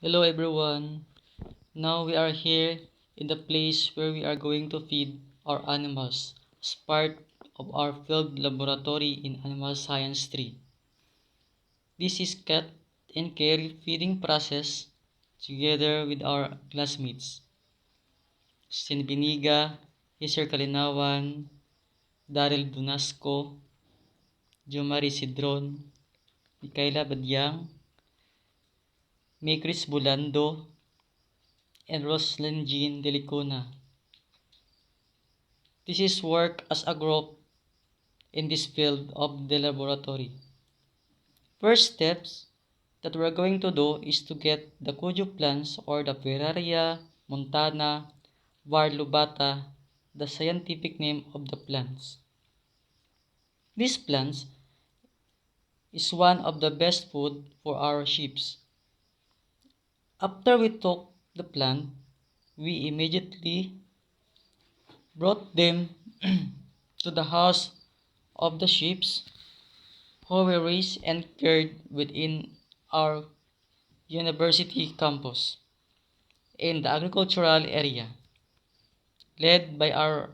Hello everyone. Now we are here in the place where we are going to feed our animals as part of our field laboratory in Animal Science 3. This is cat and care feeding process together with our classmates. Cristin Beniga, Hezir Calinawan, Dariel Donasco, Joemarey Cedron, Mae Kyla Badiang, Cris Bulando, and Roselyn Delicona. This is work as a group in this field of the laboratory. First steps that we're going to do is to get the kuju plants or the Ferraria montana varlubata, the scientific name of the plants. This plants is one of the best food for our sheep. After we took the plant, we immediately brought them to the house of the sheep who were raised and cared within our university campus in the agricultural area, led by our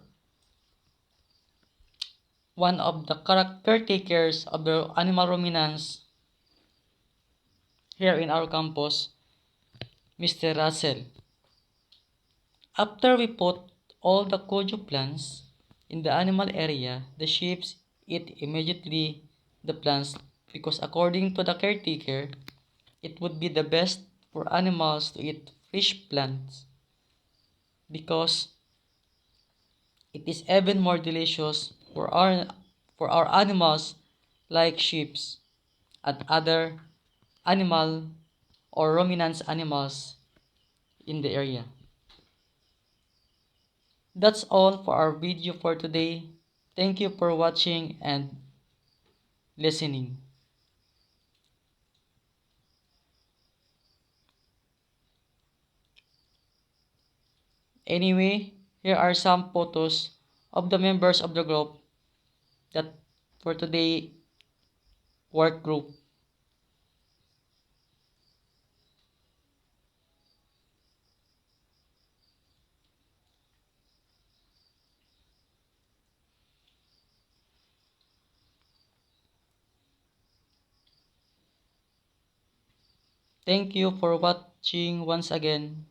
one of the caretakers of the animal ruminants here in our campus, Mr. Russell. After we put all the kojo plants in the animal area, the sheep eat immediately the plants because according to the caretaker, it would be the best for animals to eat fresh plants because it is even more delicious for our animals like sheep and other animal or ruminant animals in the area. That's all for our video for today. Thank you for watching and listening. Anyway, here are some photos of the members of the group that for today work group. Thank you for watching once again.